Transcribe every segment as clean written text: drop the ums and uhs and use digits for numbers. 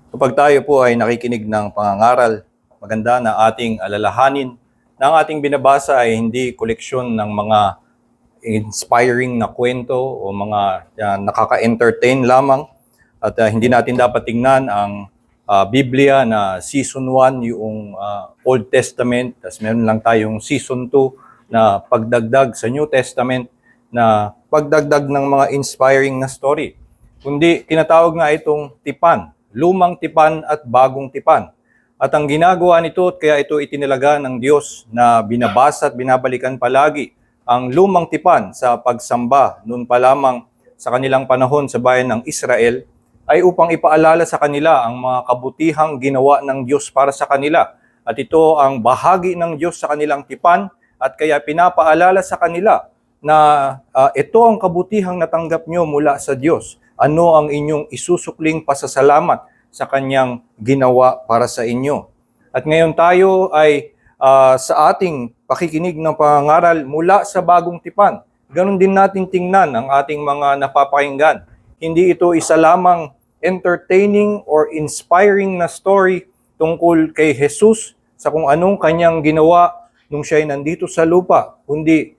Kapag tayo po ay nakikinig ng pangangaral, maganda na ating alalahanin na ang ating binabasa ay hindi koleksyon ng mga inspiring na kwento o mga nakaka-entertain lamang. At hindi natin dapat tingnan ang Biblia na Season 1, yung Old Testament, tapos meron lang tayong Season 2 na pagdagdag sa New Testament na pagdagdag ng mga inspiring na story. Kundi tinatawag nga itong tipan, lumang tipan at bagong tipan. At ang ginagawa nito, kaya ito itinilaga ng Diyos na binabasa at binabalikan palagi ang lumang tipan sa pagsamba noon pa lamang sa kanilang panahon sa bayan ng Israel, ay upang ipaalala sa kanila ang mga kabutihang ginawa ng Diyos para sa kanila. At ito ang bahagi ng Diyos sa kanilang tipan, at kaya pinapaalala sa kanila na ito ang kabutihang natanggap nyo mula sa Diyos. Ano ang inyong isusukling pasasalamat sa Kanyang ginawa para sa inyo. At ngayon tayo ay sa ating pakikinig ng pangangaral mula sa bagong tipan. Ganon din natin tingnan ang ating mga napapakinggan. Hindi ito isa lamang entertaining or inspiring na story tungkol kay Jesus sa kung anong Kanyang ginawa nung siya ay nandito sa lupa. Kundi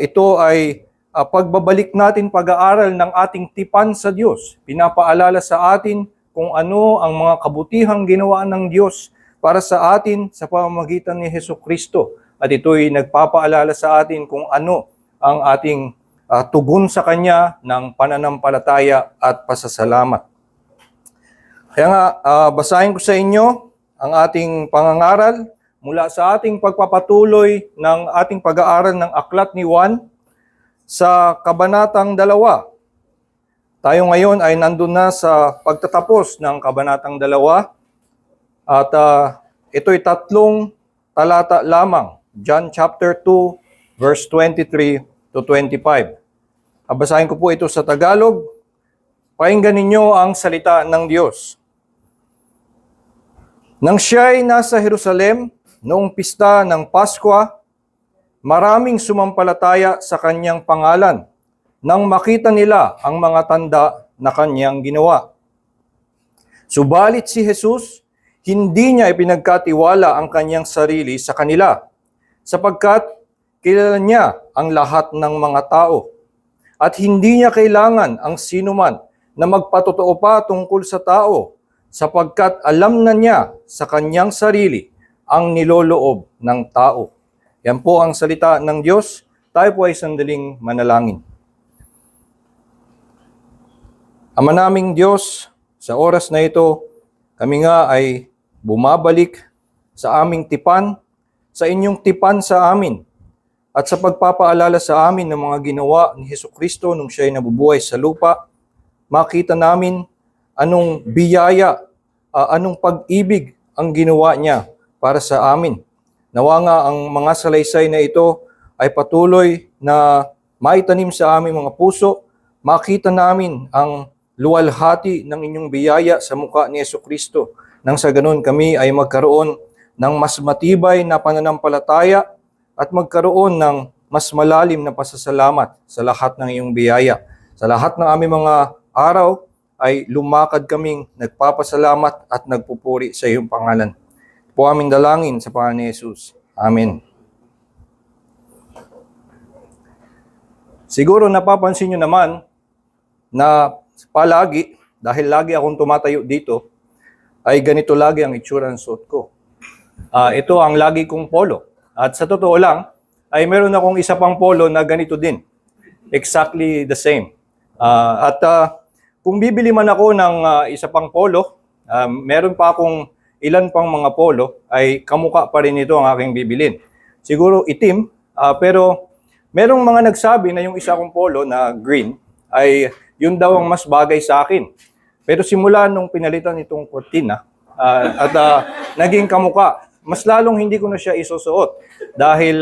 ito ay pagbabalik natin pag-aaral ng ating tipan sa Diyos. Pinapaalala sa atin kung ano ang mga kabutihang ginawa ng Diyos para sa atin sa pamamagitan ni Hesukristo. At ito'y nagpapaalala sa atin kung ano ang ating tugon sa Kanya ng pananampalataya at pasasalamat. Kaya nga, basahin ko sa inyo ang ating pangangaral mula sa ating pagpapatuloy ng ating pag-aaral ng Aklat ni Juan sa Kabanatang 2. Tayo ngayon ay nandun na sa pagtatapos ng Kabanatang 2 at ito'y 3 talata lamang. John chapter 2 verse 23 to 25. Basahin ko po ito sa Tagalog. Pakinggan ninyo ang salita ng Diyos. Nang siya'y nasa Jerusalem noong pista ng Paskwa, maraming sumampalataya sa kanyang pangalan nang makita nila ang mga tanda na kanyang ginawa. Subalit si Jesus, hindi niya ipinagkatiwala ang kanyang sarili sa kanila, sapagkat kilala niya ang lahat ng mga tao, at hindi niya kailangan ang sinuman na magpatotoo pa tungkol sa tao, sapagkat alam na niya sa kanyang sarili ang niloloob ng tao. Yan po ang salita ng Diyos. Tayo po ay sandaling manalangin. Ama naming Diyos, sa oras na ito, kami nga ay bumabalik sa aming tipan, sa inyong tipan sa amin, at sa pagpapaalala sa amin ng mga ginawa ni Hesukristo nung siya'y nabubuhay sa lupa, makita namin anong biyaya, anong pag-ibig ang ginawa niya para sa amin. Nawa nga ang mga salaysay na ito ay patuloy na maitanim sa aming mga puso, makita namin ang luwalhati ng inyong biyaya sa mukha ni Hesukristo. Nang sa ganun kami ay magkaroon ng mas matibay na pananampalataya at magkaroon ng mas malalim na pasasalamat sa lahat ng iyong biyaya. Sa lahat ng aming mga araw ay lumakad kaming nagpapasalamat at nagpupuri sa iyong pangalan. Po aming dalangin sa pangalan ni Jesus. Amen. Siguro napapansin nyo naman na palagi, dahil lagi akong tumatayo dito, ay ganito lagi ang itsura ng suot ko. Ito ang lagi kong polo. At sa totoo lang, ay meron akong isa pang polo na ganito din. Exactly the same. Kung bibili man ako ng isa pang polo, meron pa akong ilan pang mga polo, ay kamukha pa rin ito ang aking bibilin. Siguro itim, pero merong mga nagsabi na yung isa kong polo na green, ay yun daw ang mas bagay sa akin. Pero simula nung pinalitan itong kortina, naging kamukha, mas lalong hindi ko na siya isusuot. Dahil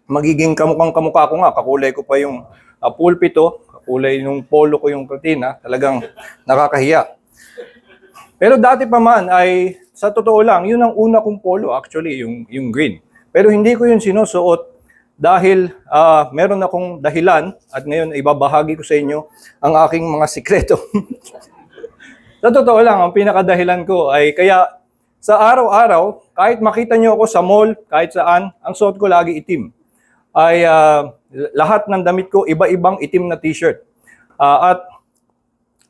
magiging kamukhang-kamukha ko nga, kakulay ko pa yung pulpito, kakulay nung polo ko yung kortina, talagang nakakahiya. Pero dati pa man ay, sa totoo lang, yun ang una kong polo actually, yung green. Pero hindi ko yun sinusuot dahil meron akong dahilan at ngayon ibabahagi ko sa inyo ang aking mga sikreto. Sa totoo lang, ang pinakadahilan ko ay kaya sa araw-araw, kahit makita nyo ako sa mall, kahit saan, ang suot ko lagi itim. Ay lahat ng damit ko, iba-ibang itim na t-shirt. At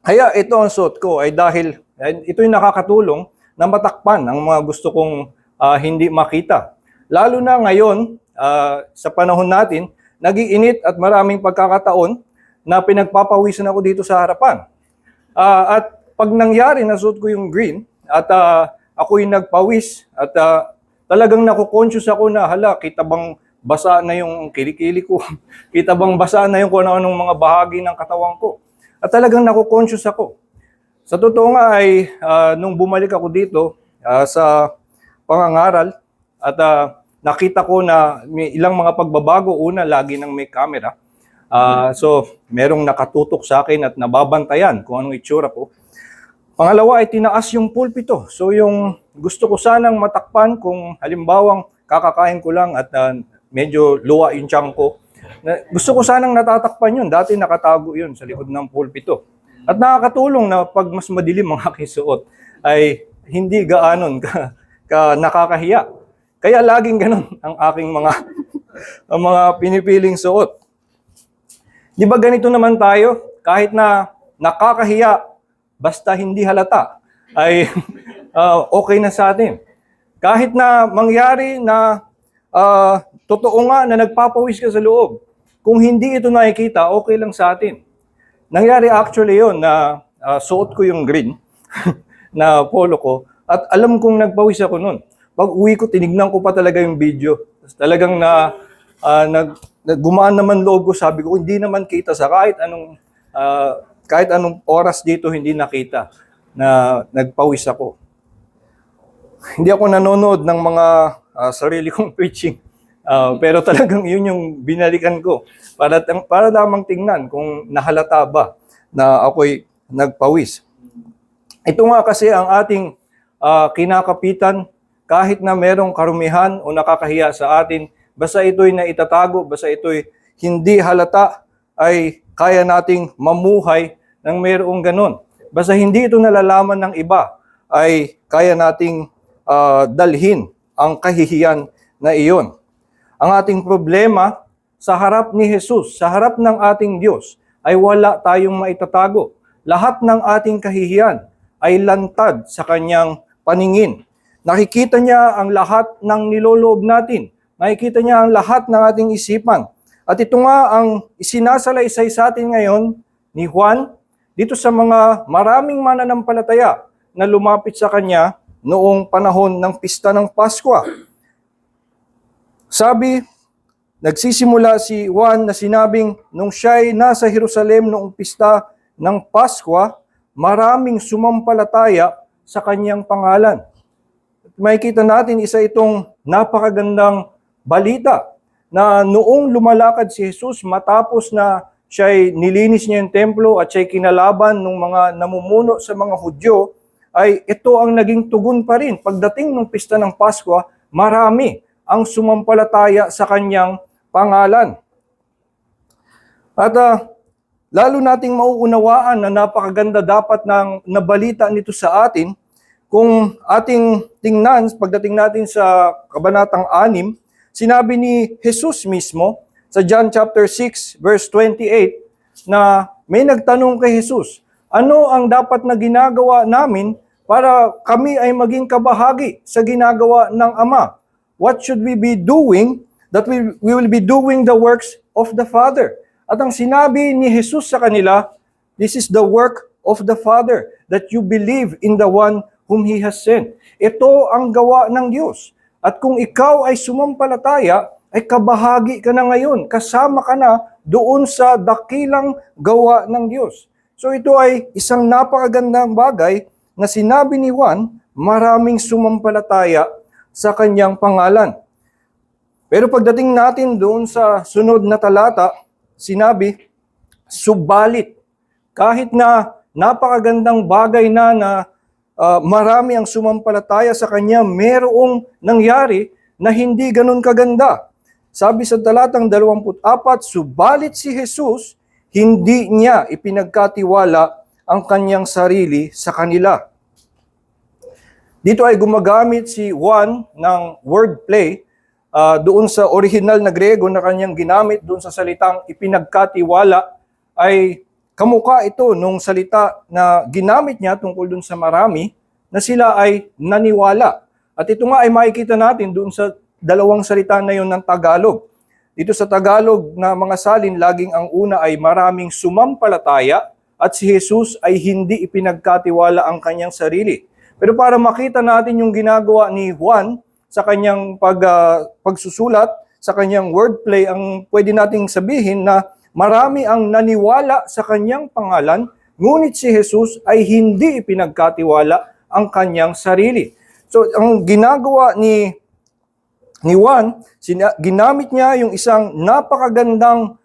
kaya ito ang suot ko ay dahil ito'y nakakatulong na matakpan ang mga gusto kong hindi makita. Lalo na ngayon, sa panahon natin, nag-iinit at maraming pagkakataon na pinagpapawisan ako dito sa harapan. At pag nangyari na suot ko yung green at ako'y nagpawis at talagang nakukonsyos ako na hala, kita bang basa na yung kilikili ko? Kita bang basa na yung kung ano-anong mga bahagi ng katawan ko? At talagang nakukonsyos ako. Sa totoo nga ay nung bumalik ako dito sa pangangaral at nakita ko na may ilang mga pagbabago. Una, lagi nang may camera. So, merong nakatutok sa akin at nababantayan kung anong itsura ko. Pangalawa ay tinaas yung pulpito. So, yung gusto ko sanang matakpan kung halimbawang kakakain ko lang at medyo luwa yung tiyan ko. Gusto ko sanang natatakpan yun. Dati nakatago yun sa likod ng pulpito. At nakakatulong na pag mas madilim ang aking suot ay hindi gaanon ka nakakahiya. Kaya laging ganun ang aking ang mga pinipiling suot. Di ba ganito naman tayo? Kahit na nakakahiya, basta hindi halata, ay okay na sa atin. Kahit na mangyari na totoo nga na nagpapawis ka sa loob, kung hindi ito nakikita, okay lang sa atin. Nangyari actually yon na suot ko yung green na polo ko at alam kong nagpawis ako nun. Pag uwi ko, tinignan ko pa talaga yung video. Talagang gumaan naman loob ko, sabi ko, hindi naman kita sa kahit anong oras dito hindi nakita na nagpawis ako. Hindi ako nanonood ng mga sarili kong preaching. Pero talagang yun yung binalikan ko para lamang tingnan kung nahalata ba na ako'y nagpawis. Ito nga kasi ang ating kinakapitan kahit na merong karumihan o nakakahiya sa atin, basta ito'y naitatago, basta ito'y hindi halata, ay kaya nating mamuhay ng mayroong ganun. Basta hindi ito nalalaman ng iba, ay kaya nating dalhin ang kahihiyan na iyon. Ang ating problema sa harap ni Jesus, sa harap ng ating Diyos, ay wala tayong maitatago. Lahat ng ating kahihiyan ay lantad sa kanyang paningin. Nakikita niya ang lahat ng niloloob natin. Nakikita niya ang lahat ng ating isipan. At ito nga ang isinasalaysay sa atin ngayon ni Juan dito sa mga maraming mananampalataya na lumapit sa kanya noong panahon ng pista ng Paskwa. Sabi, nagsisimula si Juan na sinabing nung siya'y nasa Jerusalem noong pista ng Paskwa, maraming sumampalataya sa kanyang pangalan. Makikita natin isa itong napakagandang balita na noong lumalakad si Jesus matapos na siya'y nilinis niya yung templo at siya'y kinalaban ng mga namumuno sa mga Hudyo, ay ito ang naging tugon pa rin. Pagdating ng pista ng Paskwa, marami ang sumampalataya sa kanyang pangalan. At lalo nating mauunawaan na napakaganda dapat ng nabalita nito sa atin kung ating tingnan, pagdating natin sa Kabanatang 6, sinabi ni Jesus mismo sa John chapter 6 verse 28 na may nagtanong kay Jesus, ano ang dapat na ginagawa namin para kami ay maging kabahagi sa ginagawa ng Ama? What should we be doing that we will be doing the works of the Father? At ang sinabi ni Jesus sa kanila, this is the work of the Father, that you believe in the one whom He has sent. Ito ang gawa ng Diyos. At kung ikaw ay sumampalataya, ay kabahagi ka na ngayon. Kasama ka na doon sa dakilang gawa ng Diyos. So ito ay isang napakagandang bagay na sinabi ni Juan, maraming sumampalataya sa kanyang pangalan. Pero pagdating natin doon sa sunod na talata, sinabi, subalit, kahit na napakagandang bagay na marami ang sumampalataya sa kanya, merong nangyari na hindi ganun kaganda. Sabi sa talatang 24, subalit si Jesus, hindi niya ipinagkatiwala ang kanyang sarili sa kanila. Dito ay gumagamit si Juan ng wordplay doon sa original na Grego na kanyang ginamit doon sa salitang ipinagkatiwala ay kamukha ito nung salita na ginamit niya tungkol doon sa marami na sila ay naniwala. At ito nga ay makikita natin doon sa dalawang salita na yon ng Tagalog. Dito sa Tagalog na mga salin, laging ang una ay maraming sumampalataya at si Jesus ay hindi ipinagkatiwala ang kanyang sarili. Pero para makita natin yung ginagawa ni Juan sa kanyang pagsusulat, sa kanyang wordplay, ang pwede nating sabihin na marami ang naniwala sa kanyang pangalan, ngunit si Jesus ay hindi ipinagkatiwala ang kanyang sarili. So, ang ginagawa ni Juan, ginamit niya yung isang napakagandang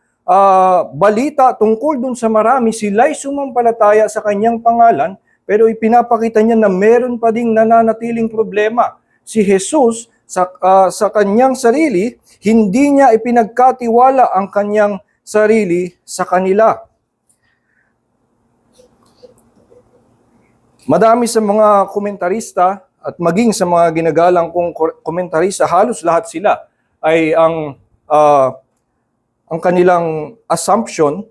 balita tungkol dun sa marami, sila'y sumampalataya sa kanyang pangalan, pero ipinapakita niya na meron pa ding nananatiling problema. Si Jesus, sa kanyang sarili, hindi niya ipinagkatiwala ang kanyang sarili sa kanila. Madami sa mga komentarista at maging sa mga ginagalang kong komentarista, halos lahat sila ay ang kanilang assumption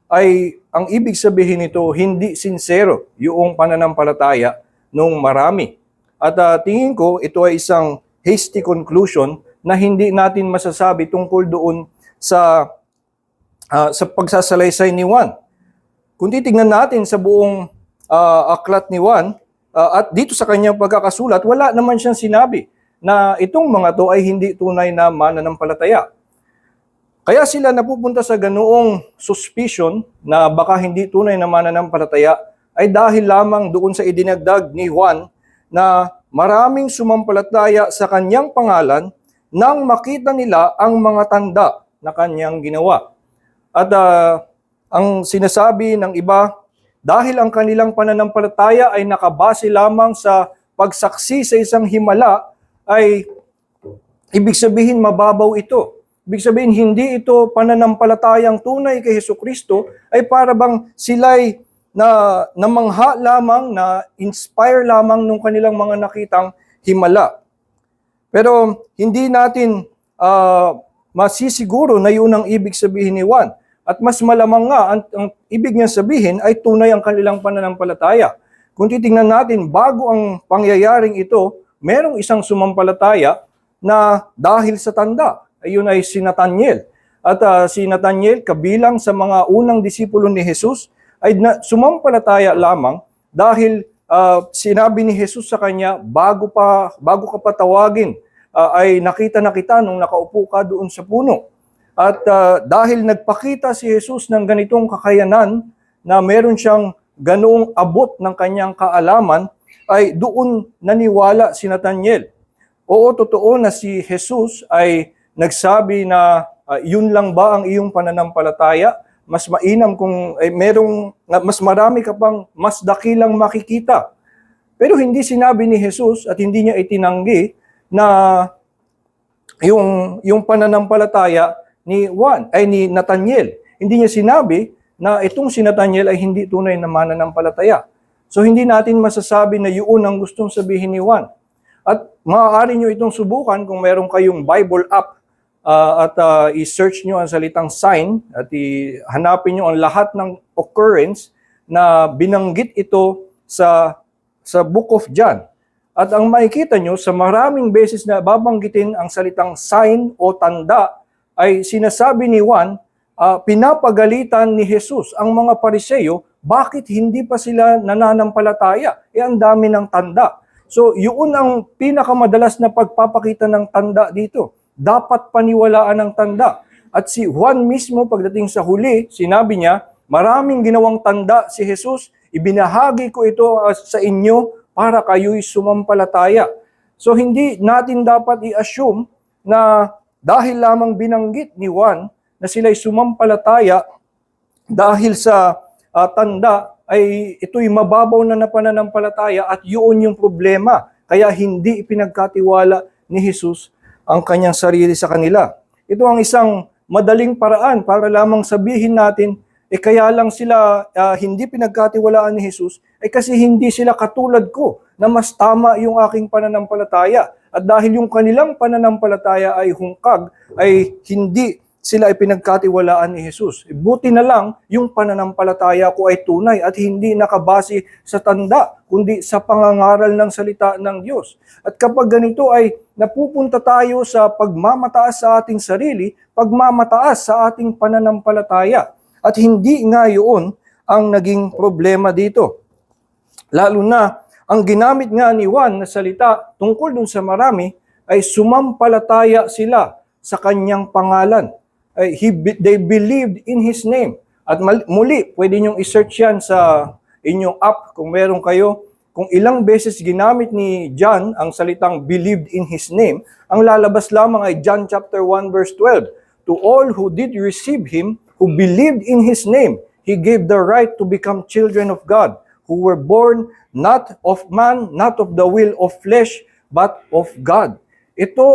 ay ang ibig sabihin nito hindi sincero yung pananampalataya ng marami. At tingin ko ito ay isang hasty conclusion na hindi natin masasabi tungkol doon sa pagsasalaysay ni Juan. Kung titingnan natin sa buong aklat ni Juan, at dito sa kanyang pagkakasulat, wala naman siyang sinabi na itong mga to ay hindi tunay na mananampalataya. Kaya sila napupunta sa ganoong suspicion na baka hindi tunay na mananampalataya ay dahil lamang doon sa idinagdag ni Juan na maraming sumampalataya sa kanyang pangalan nang makita nila ang mga tanda na kanyang ginawa. At ang sinasabi ng iba, dahil ang kanilang pananampalataya ay nakabase lamang sa pagsaksi sa isang himala, ay ibig sabihin mababaw ito. Ibig sabihin hindi ito pananampalatayang tunay kay Hesukristo, ay para bang sila'y namangha lamang, na inspire lamang nung kanilang mga nakitang himala. Pero hindi natin masisiguro na yun ang ibig sabihin ni Juan. At mas malamang nga, ang ibig niya sabihin ay tunay ang kanilang pananampalataya. Kung titingnan natin, bago ang pangyayaring ito, merong isang sumampalataya na dahil sa tanda, ayun ay si Nathaniel. At si Nathaniel, kabilang sa mga unang disipulo ni Jesus, ay sumampalataya lamang dahil sinabi ni Jesus sa kanya, bago ka pa tawagin, ay nakita na kita nung nakaupo ka doon sa puno. At dahil nagpakita si Jesus ng ganitong kakayanan na meron siyang ganoong abot ng kanyang kaalaman, ay doon naniwala si Nathaniel. Oo, totoo na si Jesus ay nagsabi na yun lang ba ang iyong pananampalataya? Mas mainam kung mas marami ka pang mas dakilang makikita. Pero hindi sinabi ni Jesus at hindi niya itinanggi na yung pananampalataya ni Nathaniel. Hindi niya sinabi na itong si Nathaniel ay hindi tunay na mananampalataya. So hindi natin masasabi na yun ang gustong sabihin ni Juan. At maaari nyo itong subukan kung meron kayong Bible app at i-search nyo ang salitang sign at hanapin nyo ang lahat ng occurrence na binanggit ito sa Book of John. At ang makikita nyo, sa maraming beses na babanggitin ang salitang sign o tanda, ay sinasabi ni Juan, pinapagalitan ni Jesus ang mga Pariseo, bakit hindi pa sila nananampalataya? Ang dami ng tanda. So, yun ang pinakamadalas na pagpapakita ng tanda dito. Dapat paniwalaan ng tanda. At si Juan mismo, pagdating sa huli, sinabi niya, maraming ginawang tanda si Jesus, ibinahagi ko ito sa inyo para kayo'y sumampalataya. So, hindi natin dapat i-assume na dahil lamang binanggit ni Juan na sila'y sumampalataya dahil sa tanda, ay ito'y mababaw na pananampalataya at yun yung problema. Kaya hindi ipinagkatiwala ni Jesus ang kanyang sarili sa kanila. Ito ang isang madaling paraan para lamang sabihin natin kaya lang sila hindi pinagkatiwalaan ni Jesus, kasi hindi sila katulad ko na mas tama yung aking pananampalataya. At dahil yung kanilang pananampalataya ay hungkag, ay hindi sila ay pinagkatiwalaan ni Jesus. Buti na lang yung pananampalataya ko ay tunay at hindi nakabase sa tanda, kundi sa pangangaral ng salita ng Diyos. At kapag ganito ay napupunta tayo sa pagmamataas sa ating sarili, pagmamataas sa ating pananampalataya. At hindi nga yun ang naging problema dito. Lalo na, ang ginamit nga ni Juan na salita tungkol dun sa marami ay sumampalataya sila sa kanyang pangalan. They believed in His name. At muli, pwede niyong i-search yan sa inyong app kung meron kayo. Kung ilang beses ginamit ni John ang salitang believed in His name, ang lalabas lamang ay John chapter 1 verse 12. To all who did receive Him, who believed in His name, He gave the right to become children of God, who were born not of man, not of the will of flesh, but of God. Ito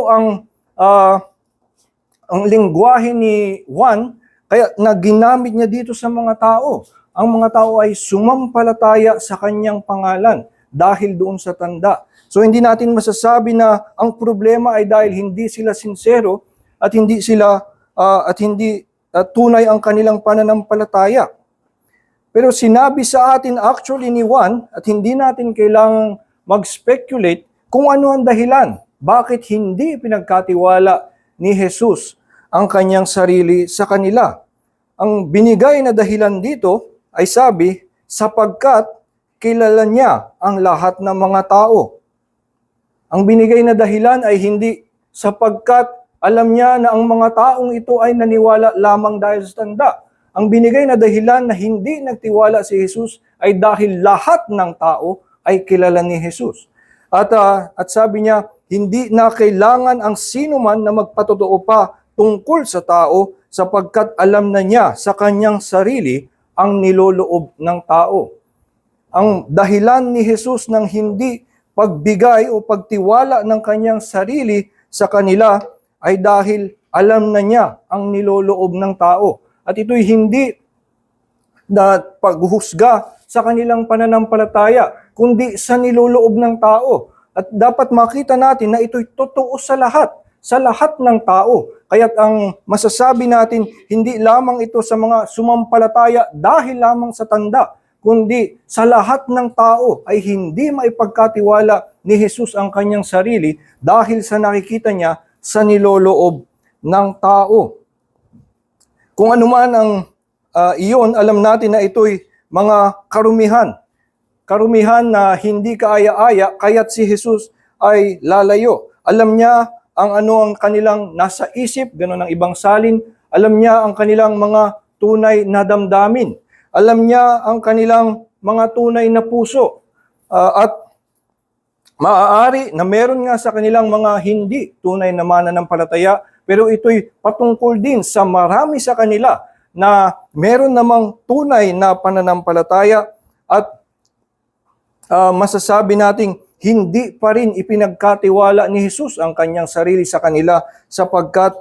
ang lingwahe ni Juan, kaya na ginamit niya dito sa mga tao. Ang mga tao ay sumampalataya sa kanyang pangalan dahil doon sa tanda. So hindi natin masasabi na ang problema ay dahil hindi sila sincero at hindi sila tunay ang kanilang pananampalataya. Pero sinabi sa atin actually ni Juan at hindi natin kailangang mag-speculate kung ano ang dahilan. Bakit hindi pinagkatiwala ni Jesus ang kanyang sarili sa kanila? Ang binigay na dahilan dito ay sabi, sapagkat kilala niya ang lahat ng mga tao. Ang binigay na dahilan ay hindi sapagkat alam niya na ang mga taong ito ay naniwala lamang dahil sa tanda. Ang binigay na dahilan na hindi nagtiwala si Jesus ay dahil lahat ng tao ay kilala ni Jesus. At sabi niya, hindi na kailangan ang sino man na magpatotoo pa tungkol sa tao sapagkat alam na niya sa kanyang sarili ang niloloob ng tao. Ang dahilan ni Jesus ng hindi pagbigay o pagtiwala ng kanyang sarili sa kanila ay dahil alam na niya ang niloloob ng tao. At ito'y hindi na paghuhusga sa kanilang pananampalataya, kundi sa niloloob ng tao. At dapat makita natin na ito'y totoo sa lahat ng tao. Kaya't ang masasabi natin, hindi lamang ito sa mga sumampalataya dahil lamang sa tanda, kundi sa lahat ng tao ay hindi maipagkatiwala ni Jesus ang kanyang sarili dahil sa nakikita niya sa niloloob ng tao. Kung ano man ang iyon, alam natin na ito'y mga karumihan. Karumihan na hindi kaaya-aya, kaya't si Jesus ay lalayo. Alam niya ang kanilang nasa isip, gano'n ang ibang salin. Alam niya ang kanilang mga tunay na damdamin. Alam niya ang kanilang mga tunay na puso. At maaari na meron nga sa kanilang mga hindi tunay na mananampalataya, pero ito'y patungkol din sa marami sa kanila na meron namang tunay na pananampalataya at masasabi nating hindi pa rin ipinagkatiwala ni Jesus ang kanyang sarili sa kanila sapagkat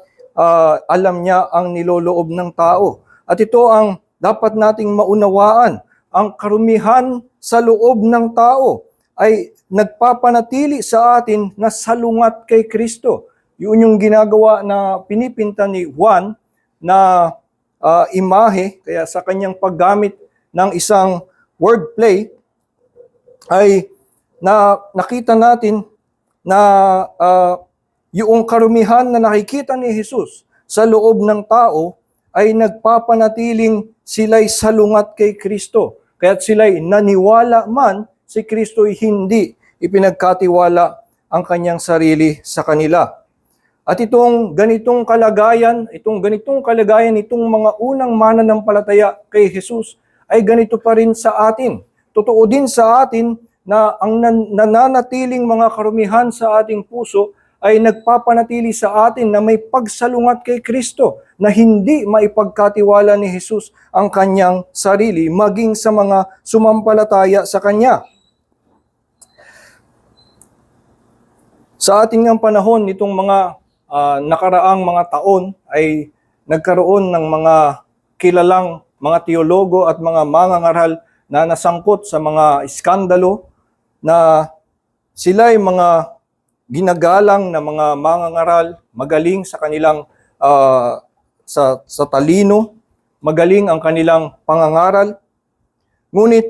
alam niya ang niloloob ng tao. At ito ang dapat nating maunawaan. Ang karumihan sa loob ng tao ay nagpapanatili sa atin na salungat kay Kristo. Yun yung ginagawa na pinipinta ni Juan na imahe, kaya sa kanyang paggamit ng isang wordplay, ay nakita natin na yung karumihan na nakikita ni Jesus sa loob ng tao ay nagpapanatiling sila'y salungat kay Kristo. Kaya't sila'y naniwala man, si Kristo'y hindi ipinagkatiwala ang kanyang sarili sa kanila. At itong ganitong kalagayan nitong mga unang mananampalataya kay Jesus ay ganito pa rin sa atin. Totoo din sa atin na ang nananatiling mga karumihan sa ating puso ay nagpapanatili sa atin na may pagsalungat kay Kristo na hindi maipagkatiwala ni Jesus ang kanyang sarili maging sa mga sumampalataya sa kanya. Sa ating ng panahon nitong mga nakaraang mga taon ay nagkaroon ng mga kilalang mga teologo at mga mangangaral na nasangkot sa mga iskandalo, na sila ay mga ginagalang na mga mangangaral, magaling sa kanilang sa talino, magaling ang kanilang pangangaral, ngunit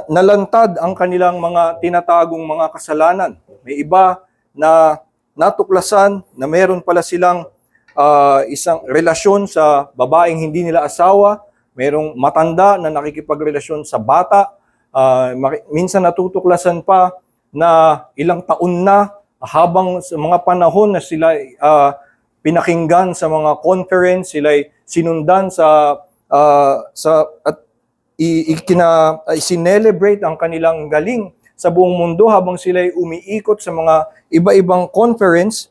nalantad ang kanilang mga tinatagong mga kasalanan. May iba na natuklasan na meron pala silang isang relasyon sa babaeng hindi nila asawa, merong matanda na nakikipagrelasyon sa bata, minsan natutuklasan pa na ilang taon na habang sa mga panahon na sila pinakinggan sa mga conference, sila sinundan at sinelebrate ang kanilang galing sa buong mundo habang sila umiikot sa mga iba-ibang conference.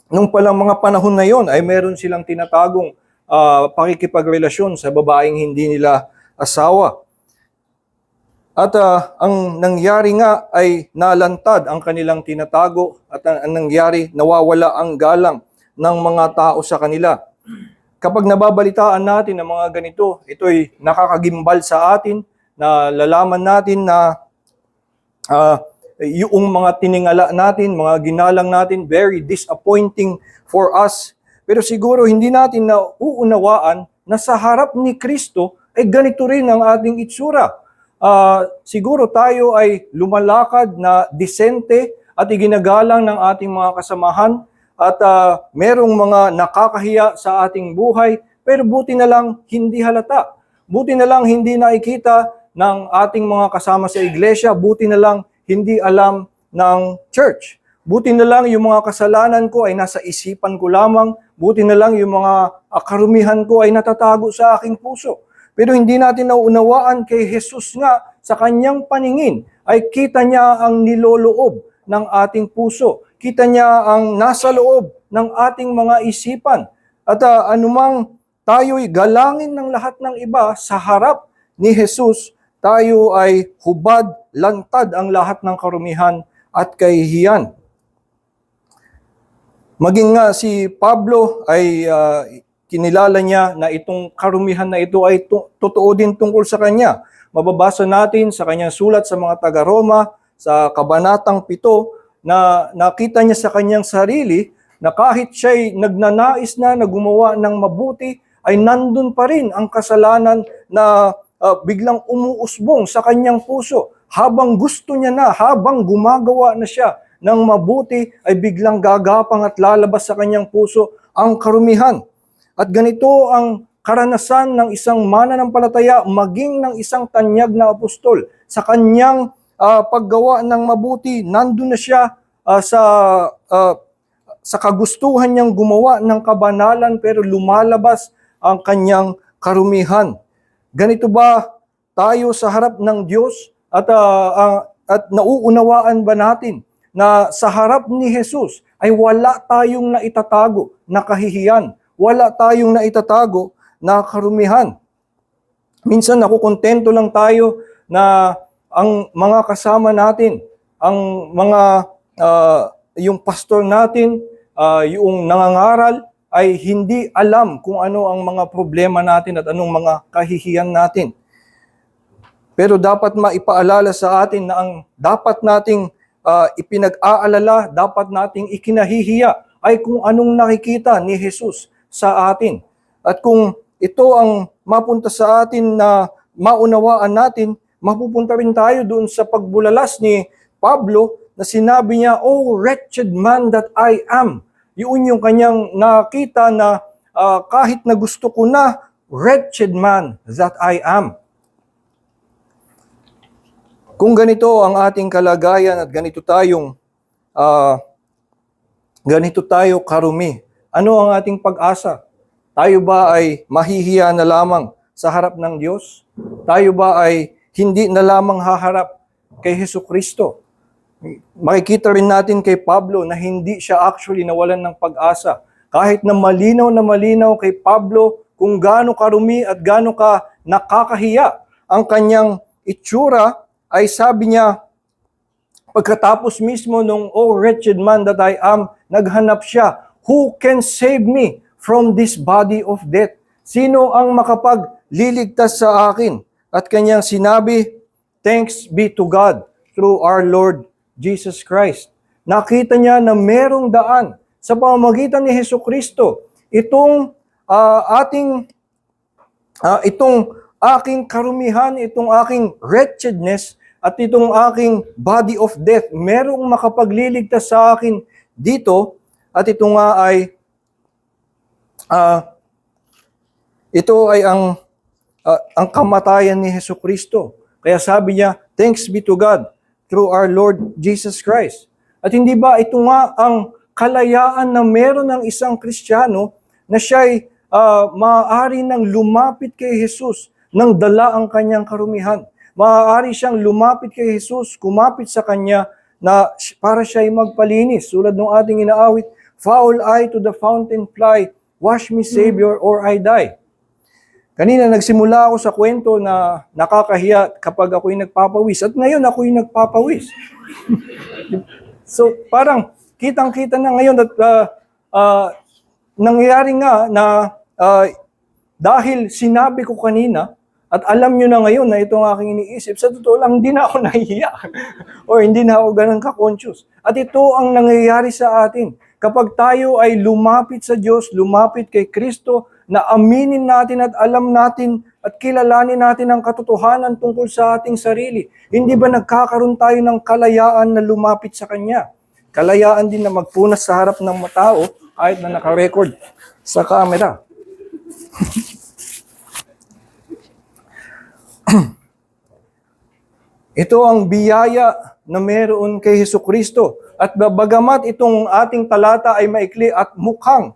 Nung palang mga panahon na yon ay meron silang tinatagong pakikipagrelasyon sa babaeng hindi nila asawa. At ang nangyari nga ay nalantad ang kanilang tinatago at ang nangyari, nawawala ang galang ng mga tao sa kanila. Kapag nababalitaan natin ang mga ganito, ito'y nakakagimbal sa atin na lalaman natin na yung mga tiningala natin, mga ginalang natin, very disappointing for us. Pero siguro hindi natin nauunawaan na sa harap ni Kristo ay ganito rin ang ating itsura. Siguro tayo ay lumalakad na disente at iginagalang ng ating mga kasamahan at merong mga nakakahiya sa ating buhay, pero buti na lang hindi halata. Buti na lang hindi nakikita ng ating mga kasama sa iglesia, buti na lang hindi alam ng church. Buti na lang yung mga kasalanan ko ay nasa isipan ko lamang, buti na lang yung mga karumihan ko ay natatago sa aking puso. Pero hindi natin nauunawaan kay Jesus nga sa kanyang paningin ay kita niya ang niloloob ng ating puso. Kita niya ang nasa loob ng ating mga isipan. At anumang tayo'y galangin ng lahat ng iba sa harap ni Jesus, tayo ay hubad, lantad ang lahat ng karumihan at kahihiyan. Maging nga si Pablo ay kinilala niya na itong karumihan na ito ay totoo din tungkol sa kanya. Mababasa natin sa kanyang sulat sa mga taga-Roma, sa Kabanatang 7, na nakita niya sa kanyang sarili na kahit siya'y nagnanais na gumawa ng mabuti, ay nandun pa rin ang kasalanan na biglang umuusbong sa kanyang puso. Habang gusto niya na, habang gumagawa na siya ng mabuti, ay biglang gagapang at lalabas sa kanyang puso ang karumihan. At ganito ang karanasan ng isang mananampalataya, maging ng isang tanyag na apostol. Sa kanyang paggawa ng mabuti, nandun na siya sa kagustuhan niyang gumawa ng kabanalan, pero lumalabas ang kanyang karumihan. Ganito ba tayo sa harap ng Diyos at nauunawaan ba natin na sa harap ni Jesus ay wala tayong naitatago na kahihiyan, wala tayong naitatago na karumihan? Minsan nakukontento lang tayo na ang mga kasama natin, ang mga yung pastor natin, yung nangangaral ay hindi alam kung ano ang mga problema natin at anong mga kahihiyan natin. Pero dapat maipaalala sa atin na ang dapat nating ipinag-aalala, dapat nating ikinahihiya ay kung anong nakikita ni Jesus sa atin. At kung ito ang mapunta sa atin na maunawaan natin, mapupunta rin tayo doon sa pagbulalas ni Pablo na sinabi niya, "Oh, wretched man that I am." Yun yung kanyang nakita na kahit na gusto ko na, wretched man that I am. Kung ganito ang ating kalagayan at ganito tayo karumi, ano ang ating pag-asa? Tayo ba ay mahihiya na lamang sa harap ng Diyos? Tayo ba ay hindi na lamang haharap kay Hesukristo? Makikita rin natin kay Pablo na hindi siya actually nawalan ng pag-asa. Kahit na malinaw kay Pablo kung gaano karumi at gaano ka nakakahiya ang kanyang itsura, ay sabi niya, pagkatapos mismo nung, "Oh, wretched man that I am," naghanap siya, "Who can save me from this body of death?" Sino ang makapagliligtas sa akin? At kanyang sinabi, thanks be to God through our Lord Jesus Christ. Nakita niya na merong daan sa pamamagitan ni Hesukristo. Itong aking karumihan, itong aking wretchedness, at itong aking body of death, merong makapagliligtas sa akin dito, at ito nga ay ito ay ang kamatayan ni Hesukristo. Kaya sabi niya, thanks be to God through our Lord Jesus Christ. At hindi ba ito nga ang kalayaan na meron ng isang Kristiyano na siya'y maaari nang lumapit kay Jesus nang dala ang kanyang karumihan. Maaari siyang lumapit kay Jesus, kumapit sa kanya na para siya'y magpalinis. Tulad ng ating inaawit, foul I to the fountain fly, wash me Savior or I die. Kanina nagsimula ako sa kwento na nakakahiya kapag ako'y nagpapawis. At ngayon ako'y nagpapawis. So parang kitang-kita na ngayon at nangyayari nga na dahil sinabi ko kanina at alam nyo na ngayon na itong aking iniisip, sa totoo lang hindi na ako nahihiya or hindi na ako ganun ka-conscious. At ito ang nangyayari sa atin. Kapag tayo ay lumapit sa Diyos, lumapit kay Kristo, na aminin natin at alam natin at kilalanin natin ang katotohanan tungkol sa ating sarili. Hindi ba nagkakaroon tayo ng kalayaan na lumapit sa Kanya? Kalayaan din na magpunas sa harap ng tao kahit na naka-record sa camera. Ito ang biyaya na meron kay Hesukristo. At bagamat itong ating talata ay maikli at mukhang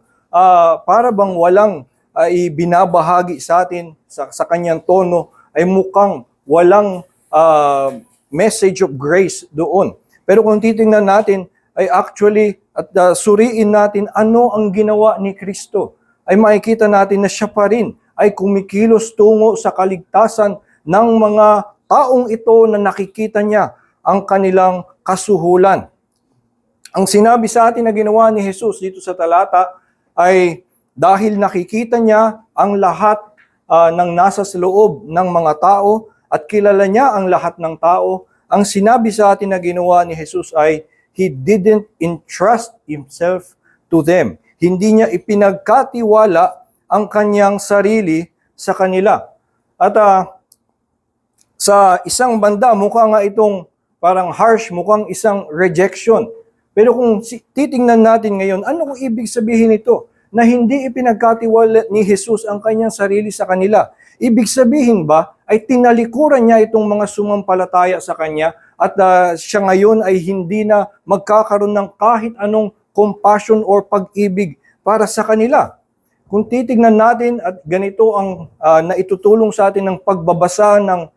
para bang walang ay binabahagi sa atin sa kanyang tono, ay mukhang walang message of grace doon. Pero kung titingnan natin, ay actually, at suriin natin ano ang ginawa ni Kristo, ay makikita natin na siya pa rin ay kumikilos tungo sa kaligtasan ng mga taong ito na nakikita niya ang kanilang kasuhulan. Ang sinabi sa atin na ginawa ni Jesus dito sa talata ay dahil nakikita niya ang lahat ng nasa loob ng mga tao at kilala niya ang lahat ng tao, ang sinabi sa atin na ginawa ni Jesus ay He didn't entrust Himself to them. Hindi niya ipinagkatiwala ang kanyang sarili sa kanila. At sa isang banda, mukha nga itong parang harsh, mukhang isang rejection. Pero kung titingnan natin ngayon, ano kung ibig sabihin nito? Na hindi ipinagkatiwala ni Jesus ang kanyang sarili sa kanila. Ibig sabihin ba ay tinalikuran niya itong mga sumampalataya sa kanya at siya ngayon ay hindi na magkakaroon ng kahit anong compassion or pag-ibig para sa kanila. Kung titignan natin at ganito ang naitutulong sa atin ng pagbabasa ng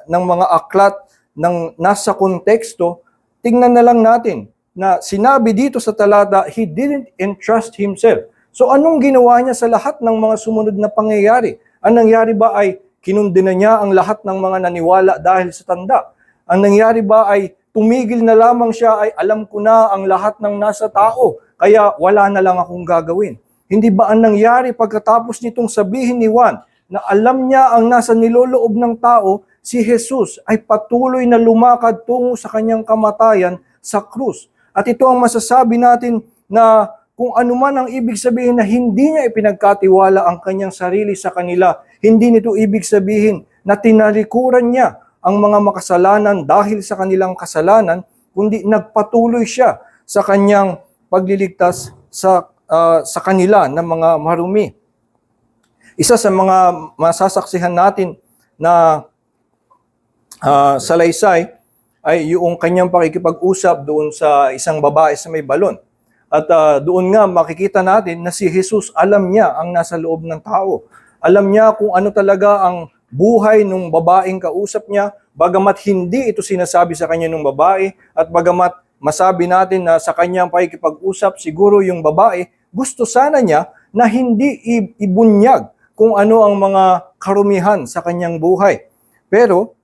mga aklat ng nasa konteksto, tingnan na lang natin na sinabi dito sa talata, He didn't entrust Himself. So anong ginawa niya sa lahat ng mga sumunod na pangyayari? Ang nangyari ba ay kinundina niya ang lahat ng mga naniwala dahil sa tanda? Ang nangyari ba ay tumigil na lamang siya ay alam ko na ang lahat ng nasa tao, kaya wala na lang akong gagawin? Hindi ba ang nangyari pagkatapos nitong sabihin ni Juan na alam niya ang nasa niloloob ng tao, si Jesus ay patuloy na lumakad tungo sa kanyang kamatayan sa krus? At ito ang masasabi natin na kung ano man ang ibig sabihin na hindi niya ipinagkatiwala ang kanyang sarili sa kanila, hindi nito ibig sabihin na tinalikuran niya ang mga makasalanan dahil sa kanilang kasalanan, kundi nagpatuloy siya sa kanyang pagliligtas sa kanila ng mga marumi. Isa sa mga masasaksihan natin na salaysay ay yung kanyang pakikipag-usap doon sa isang babae sa may balon. At doon nga makikita natin na si Jesus alam niya ang nasa loob ng tao. Alam niya kung ano talaga ang buhay ng babaeng kausap niya, bagamat hindi ito sinasabi sa kanya ng babae, at bagamat masabi natin na sa kanyang pakikipag-usap, siguro yung babae, gusto sana niya na hindi ibunyag kung ano ang mga karumihan sa kanyang buhay. Pero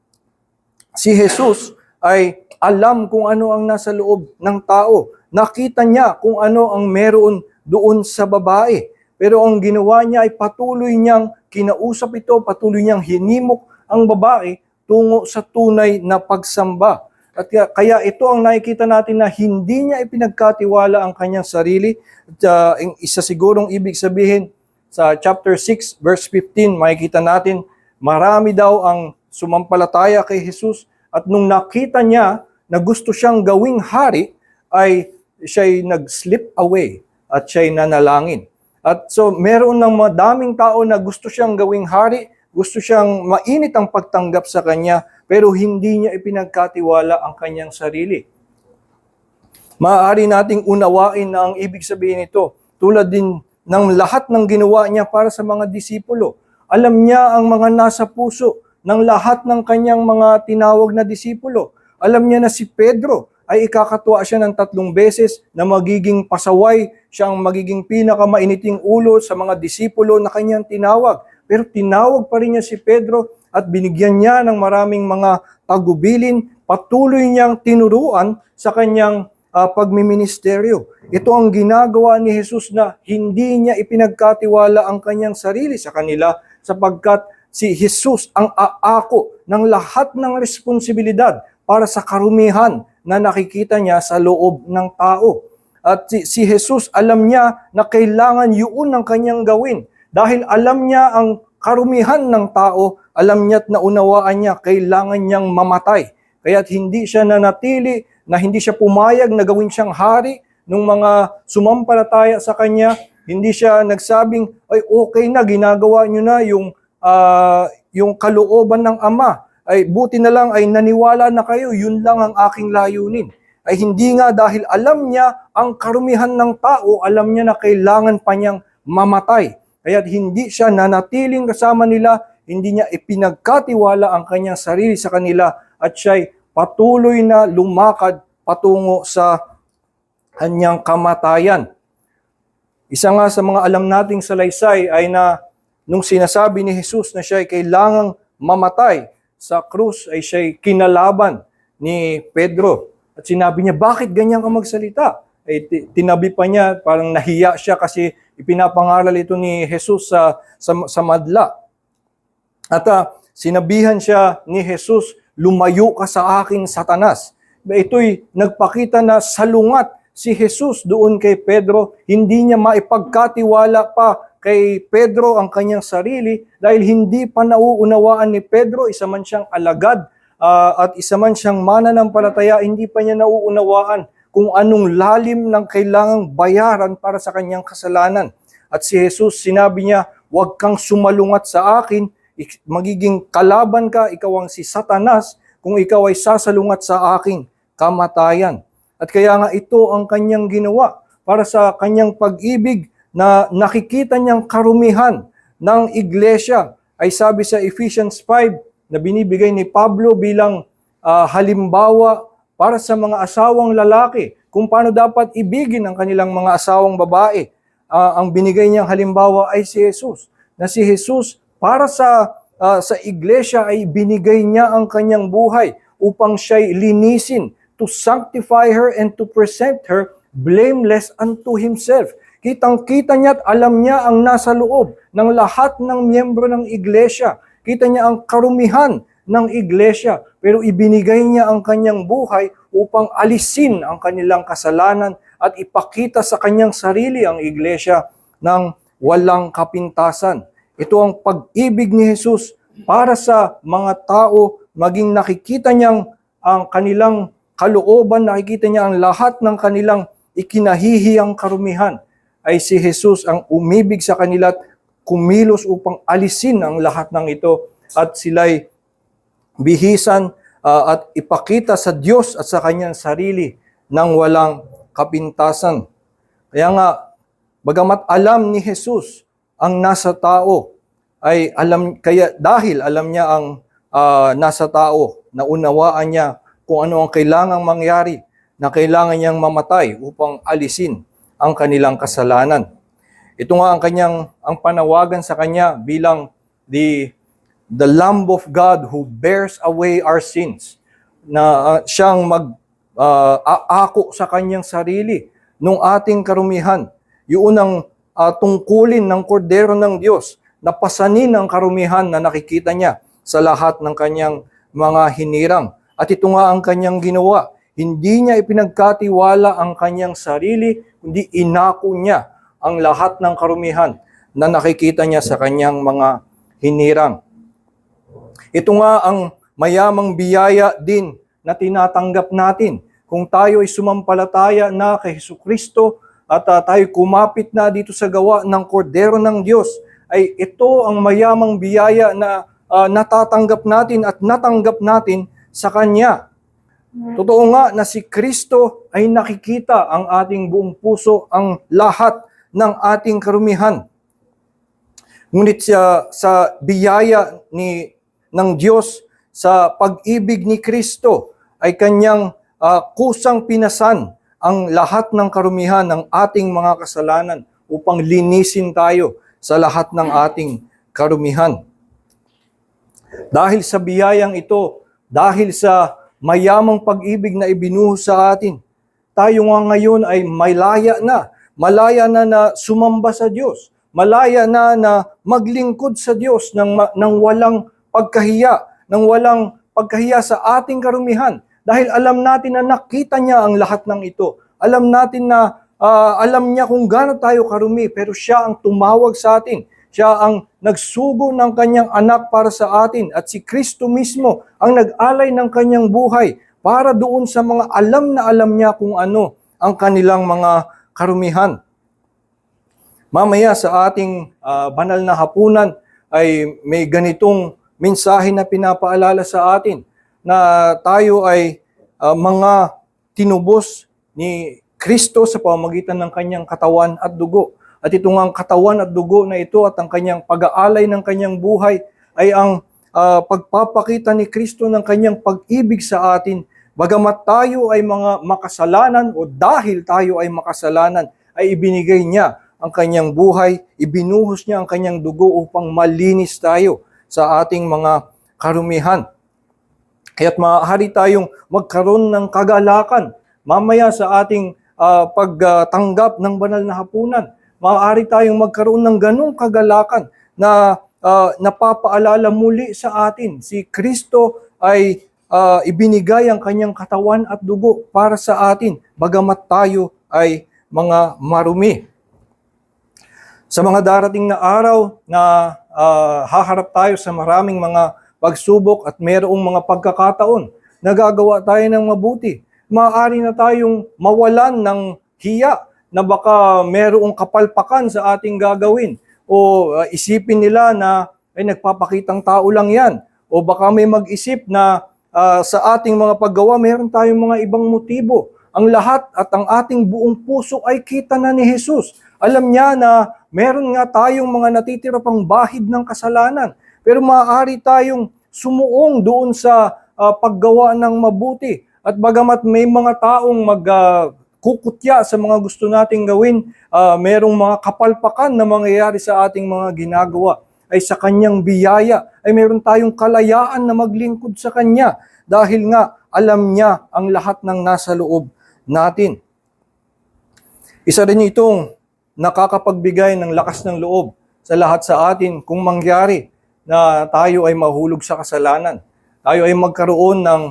si Jesus ay alam kung ano ang nasa loob ng tao. Nakita niya kung ano ang meron doon sa babae. Pero ang ginawa niya ay patuloy niyang kinausap ito, patuloy niyang hinimok ang babae tungo sa tunay na pagsamba. At kaya ito ang nakikita natin na hindi niya ipinagkatiwala ang kanyang sarili. At isa sigurong ibig sabihin sa chapter 6 verse 15, makikita natin marami daw ang sumampalataya kay Jesus at nung nakita niya na gusto siyang gawing hari, ay siya'y nag-slip away at siya'y nanalangin. At so meron ng madaming tao na gusto siyang gawing hari, gusto siyang mainit ang pagtanggap sa kanya, pero hindi niya ipinagkatiwala ang kanyang sarili. Maaari nating unawain na ang ibig sabihin nito, tulad din ng lahat ng ginawa niya para sa mga disipulo. Alam niya ang mga nasa puso ng lahat ng kanyang mga tinawag na disipulo. Alam niya na si Pedro ay ikakatwa siya ng 3 beses na magiging pasaway, siya ang magiging pinakamainiting ulo sa mga disipulo na kanyang tinawag. Pero tinawag pa rin niya si Pedro at binigyan niya ng maraming mga tagubilin, patuloy niyang tinuruan sa kanyang pagmiministeryo. Ito ang ginagawa ni Jesus na hindi niya ipinagkatiwala ang kanyang sarili sa kanila sapagkat si Jesus ang aako ng lahat ng responsibilidad para sa karumihan na nakikita niya sa loob ng tao. At si Jesus alam niya na kailangan yun ang kanyang gawin. Dahil alam niya ang karumihan ng tao, alam niya at naunawaan niya, kailangan niyang mamatay. Kaya't hindi siya nanatili, na hindi siya pumayag na gawin siyang hari ng mga sumampalataya sa kanya. Hindi siya nagsabing, ay okay na, ginagawa niyo na yung kalooban ng Ama. Ay buti na lang ay naniwala na kayo, yun lang ang aking layunin. Ay hindi nga dahil alam niya ang karumihan ng tao, alam niya na kailangan pa niyang mamatay. Kaya't hindi siya nanatiling kasama nila, hindi niya ipinagkatiwala ang kanyang sarili sa kanila at siya'y patuloy na lumakad patungo sa kanyang kamatayan. Isa nga sa mga alam nating salaysay ay na nung sinasabi ni Jesus na siya ay kailangang mamatay sa krus, ay siya'y kinalaban ni Pedro. At sinabi niya, bakit ganyan ka magsalita? Ay tinabi pa niya, parang nahiya siya kasi ipinapangaral ito ni Jesus sa madla. At sinabihan siya ni Jesus, lumayo ka sa akin, Satanas. Ito'y nagpakita na salungat si Jesus doon kay Pedro, hindi niya maipagkatiwala pa kay Pedro ang kanyang sarili dahil hindi pa nauunawaan ni Pedro, isa man siyang alagad at isa man siyang mananampalataya, hindi pa niya nauunawaan kung anong lalim ng kailangang bayaran para sa kanyang kasalanan. At si Jesus, sinabi niya, huwag kang sumalungat sa akin, magiging kalaban ka, ikaw ang si Satanas, kung ikaw ay sasalungat sa aking kamatayan. At kaya nga ito ang kanyang ginawa para sa kanyang pag-ibig na nakikita niyang karumihan ng iglesia. Ay sabi sa Ephesians 5 na binibigay ni Pablo bilang halimbawa para sa mga asawang lalaki, kung paano dapat ibigin ang kanilang mga asawang babae. Ang binigay niyang halimbawa ay si Jesus. Na si Jesus para sa iglesia ay binigay niya ang kanyang buhay upang siya'y linisin, to sanctify her and to present her blameless unto himself. Kitang-kita niya at alam niya ang nasa loob ng lahat ng miyembro ng iglesia. Kita niya ang karumihan ng iglesia, pero ibinigay niya ang kanyang buhay upang alisin ang kanilang kasalanan at ipakita sa kanyang sarili ang iglesia ng walang kapintasan. Ito ang pag-ibig ni Jesus para sa mga tao, maging nakikita niyang ang kanilang kalooban, nakikita niya ang lahat ng kanilang ikinahihiyang karumihan, ay si Jesus ang umibig sa kanila at kumilos upang alisin ang lahat ng ito at sila'y bihisan at ipakita sa Diyos at sa kanyang sarili ng walang kapintasan. Kaya nga, bagamat alam ni Jesus ang nasa tao, ay dahil alam niya ang nasa tao, naunawaan niya kung ano ang kailangang mangyari, na kailangan niyang mamatay upang alisin ang kanilang kasalanan. Ito nga ang panawagan sa kanya bilang the Lamb of God who bears away our sins, na siyang aako sa kanyang sarili nung ating karumihan. Yun ang tungkulin ng kordero ng Diyos na pasanin ang karumihan na nakikita niya sa lahat ng kanyang mga hinirang. At ito nga ang kanyang ginawa. Hindi niya ipinagkatiwala ang kanyang sarili, kundi inako niya ang lahat ng karumihan na nakikita niya sa kanyang mga hinirang. Ito nga ang mayamang biyaya din na tinatanggap natin. Kung tayo ay sumampalataya na kay Jesucristo at tayo kumapit na dito sa gawa ng kordero ng Diyos, ay ito ang mayamang biyaya na natatanggap natin at natanggap natin sa Kanya. Totoo nga na si Kristo ay nakikita ang ating buong puso, ang lahat ng ating karumihan. Ngunit sa biyaya ng Diyos, sa pag-ibig ni Kristo, ay Kanyang kusang pinasan ang lahat ng karumihan ng ating mga kasalanan upang linisin tayo sa lahat ng ating karumihan. Dahil sa biyayang ito, dahil sa mayamang pag-ibig na ibinuhos sa atin, tayo nga ngayon ay malaya na na sumamba sa Diyos, malaya na na maglingkod sa Diyos ng walang pagkahiya sa ating karumihan. Dahil alam natin na nakita niya ang lahat ng ito. Alam natin na alam niya kung gaano tayo karumi, pero siya ang tumawag sa atin. Siya ang nagsugo ng kanyang anak para sa atin. At si Kristo mismo ang nag-alay ng kanyang buhay para doon sa mga alam na alam niya kung ano ang kanilang mga karumihan. Mamaya sa ating banal na hapunan ay may ganitong mensahe na pinapaalala sa atin na tayo ay mga tinubos ni Kristo sa pamamagitan ng kanyang katawan at dugo. At ito nga ang katawan at dugo na ito at ang kanyang pag-aalay ng kanyang buhay ay ang pagpapakita ni Kristo ng kanyang pag-ibig sa atin. Bagamat tayo ay mga makasalanan o dahil tayo ay makasalanan, ay ibinigay niya ang kanyang buhay, ibinuhos niya ang kanyang dugo upang malinis tayo sa ating mga karumihan. Kaya't maaari tayong magkaroon ng kagalakan mamaya sa ating pagtanggap ng banal na hapunan. Maaari tayong magkaroon ng ganong kagalakan na napapaalala muli sa atin. Si Kristo ay ibinigay ang kanyang katawan at dugo para sa atin, bagamat tayo ay mga marumi. Sa mga darating na araw na haharap tayo sa maraming mga pagsubok at mayroong mga pagkakataon, nagagawa tayo ng mabuti. Maaari na tayong mawalan ng hiya na baka mayroong kapalpakan sa ating gagawin o isipin nila na ay nagpapakitang tao lang yan o baka may mag-isip na sa ating mga paggawa mayroon tayong mga ibang motibo. Ang lahat at ang ating buong puso ay kita na ni Jesus. Alam niya na meron nga tayong mga natitira pang bahid ng kasalanan, pero maaari tayong sumuong doon sa paggawa ng mabuti. At bagamat may mga taong kukutya sa mga gusto nating gawin, merong mga kapalpakan na mangyayari sa ating mga ginagawa, ay sa kanyang biyaya, ay meron tayong kalayaan na maglingkod sa kanya dahil nga alam niya ang lahat ng nasa loob natin. Isa rin itong nakakapagbigay ng lakas ng loob sa lahat sa atin kung mangyari na tayo ay mahulog sa kasalanan. Tayo ay magkaroon ng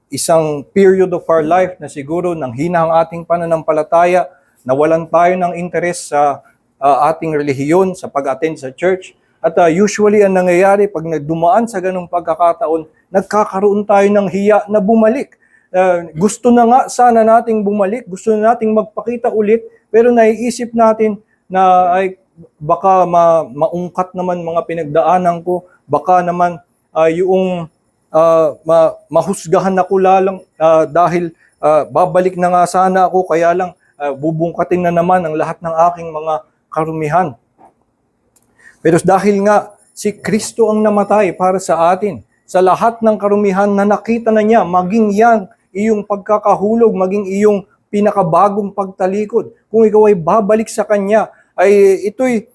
isang period of our life na siguro nang hina ang ating pananampalataya, nawalan tayo ng interes sa ating relihiyon, sa pag-attend sa church. At usually ang nangyayari pag nagdumaan sa ganung pagkakataon, nagkakaroon tayo ng hiya na bumalik. Gusto na nga sana nating bumalik, gusto na nating magpakita ulit, pero naiisip natin na ay baka maungkat naman mga pinagdaanan ko, baka naman yung mahusgahan ako lalang dahil babalik na nga sana ako, kaya lang bubungkatin na naman ang lahat ng aking mga karumihan. Pero dahil nga si Kristo ang namatay para sa atin, sa lahat ng karumihan na nakita na niya, maging yan iyong pagkakahulog, maging iyong pinakabagong pagtalikod, kung ikaw ay babalik sa Kanya, ay ito'y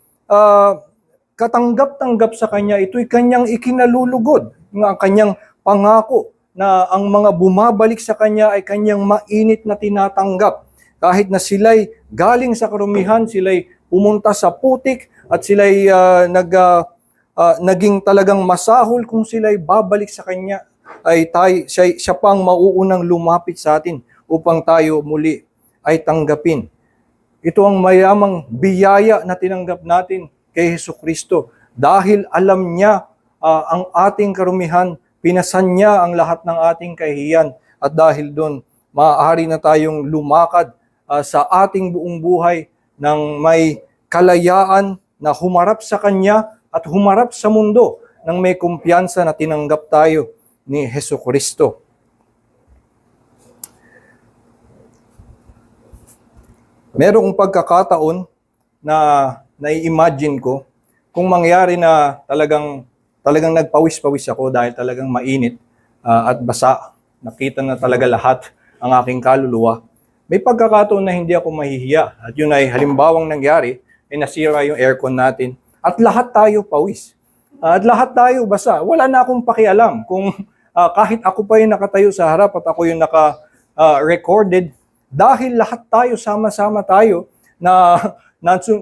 katanggap-tanggap sa Kanya, ito'y Kanyang ikinalulugod, ang Kanyang pangako na ang mga bumabalik sa Kanya ay Kanyang mainit na tinatanggap. Kahit na sila'y galing sa karumihan, sila'y pumunta sa putik at sila'y naging talagang masahol kung sila'y babalik sa Kanya, ay siya pang mauunang lumapit sa atin upang tayo muli ay tanggapin. Ito ang mayamang biyaya na tinanggap natin kay Hesukristo dahil alam niya ang ating karumihan, pinasan niya ang lahat ng ating kahihiyan at dahil doon, maaari na tayong lumakad sa ating buong buhay ng may kalayaan na humarap sa Kanya at humarap sa mundo ng may kumpiyansa na tinanggap tayo ni Hesukristo. Merong pagkakataon na nai-imagine ko kung mangyari na talagang nagpawis-pawis ako dahil talagang mainit at basa. Nakita na talaga lahat ang aking kaluluwa. May pagkakataon na hindi ako mahihiya. At yun ay halimbawang nangyari, ay nasira yung aircon natin. At lahat tayo pawis. At lahat tayo basa. Wala na akong pakialam kung kahit ako pa yung nakatayo sa harap at ako yung naka-recorded, dahil lahat tayo, sama-sama tayo, na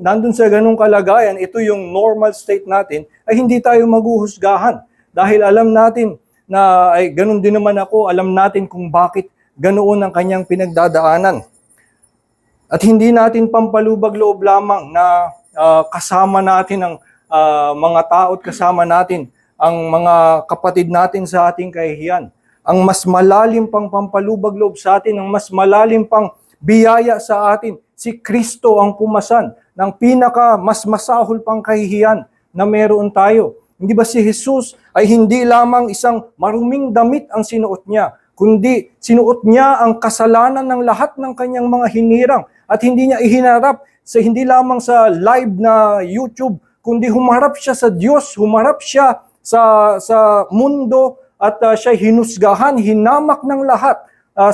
nandun sa ganung kalagayan, ito yung normal state natin, ay hindi tayo maghuhusgahan. Dahil alam natin na ay ganun din naman ako, alam natin kung bakit ganoon ang kanyang pinagdadaanan. At hindi natin pampalubag loob lamang na kasama natin ang mga tao at kasama natin ang mga kapatid natin sa ating kahihiyan. Ang mas malalim pang pampalubag loob sa atin, ang mas malalim pang biyaya sa atin, si Kristo ang pumasan ng mas masahol pang kahihiyan na meron tayo. Hindi ba si Jesus ay hindi lamang isang maruming damit ang sinuot niya, kundi sinuot niya ang kasalanan ng lahat ng kanyang mga hinirang at hindi niya ihinarap hindi lamang sa live na YouTube, kundi humarap siya sa Diyos, humarap siya sa mundo at siya hinusgahan, hinamak ng lahat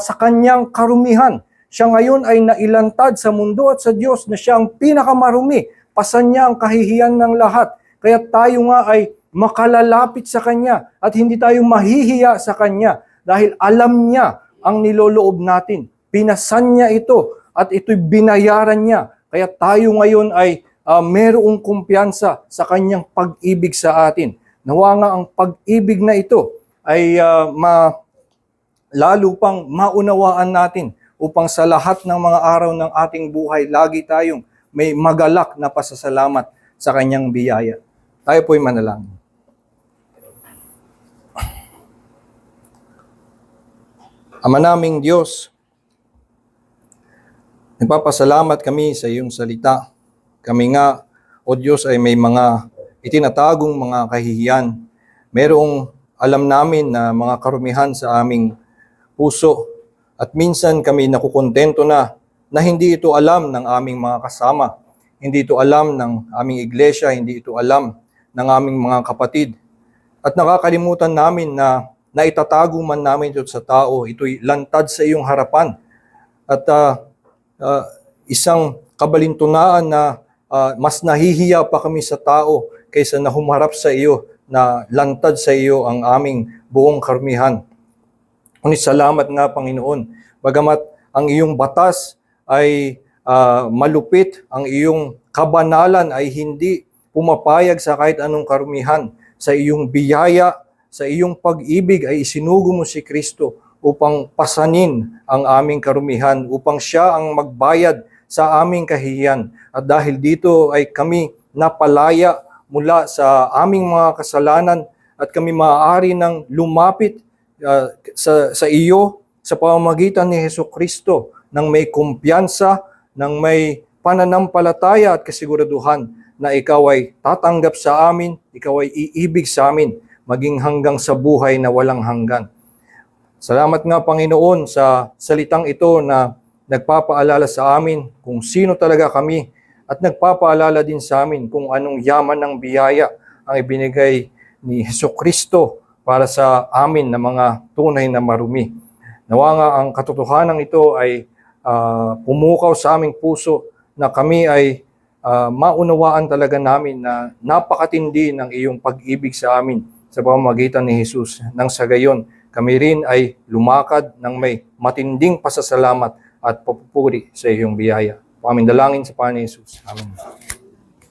sa kanyang karumihan. Siya ngayon ay nailantad sa mundo at sa Diyos na siya ang pinakamarumi. Pasan niya ang kahihiyan ng lahat. Kaya tayo nga ay makalalapit sa Kanya at hindi tayo mahihiya sa Kanya dahil alam niya ang niloloob natin. Pinasan niya ito at ito'y binayaran niya. Kaya tayo ngayon ay mayroong kumpiyansa sa Kanyang pag-ibig sa atin. Nawa nga ang pag-ibig na ito ay lalo pang maunawaan natin upang sa lahat ng mga araw ng ating buhay, lagi tayong may magalak na pasasalamat sa Kanyang biyaya. Tayo po'y manalangin. Ama naming Diyos, nagpapasalamat kami sa iyong salita. Kami nga, O Diyos, ay may mga itinatagong mga kahihiyan. Merong alam namin na mga karumihan sa aming puso. At minsan kami nakukontento na hindi ito alam ng aming mga kasama. Hindi ito alam ng aming iglesia, hindi ito alam ng aming mga kapatid. At nakakalimutan namin na naitatago man namin ito sa tao, ito'y lantad sa iyong harapan. At isang kabalintunaan na mas nahihiya pa kami sa tao kaysa na humarap sa iyo, na lantad sa iyo ang aming buong karumihan. Ngunit salamat nga, Panginoon, bagamat ang iyong batas ay malupit, ang iyong kabanalan ay hindi pumapayag sa kahit anong karumihan. Sa iyong biyaya, sa iyong pag-ibig ay isinugo mo si Kristo upang pasanin ang aming karumihan, upang siya ang magbayad sa aming kahihiyan. At dahil dito ay kami napalaya mula sa aming mga kasalanan at kami maaari ng lumapit sa iyo sa pamamagitan ni Hesukristo nang may kumpiyansa, nang may pananampalataya at kasiguraduhan na ikaw ay tatanggap sa amin, ikaw ay iibig sa amin, maging hanggang sa buhay na walang hanggan. Salamat nga, Panginoon, sa salitang ito na nagpapaalala sa amin kung sino talaga kami at nagpapaalala din sa amin kung anong yaman ng biyaya ang ibinigay ni Hesukristo para sa amin na mga tunay na marumi. Nawa nga ang katotohanan ito ay pumukaw sa aming puso na kami ay maunawaan talaga namin na napakatindi ng iyong pag-ibig sa amin sa pamamagitan ni Jesus. Nang sa gayon, kami rin ay lumakad ng may matinding pasasalamat at papupuri sa iyong biyaya. Aming dalangin sa Panginoon Jesus. Amen.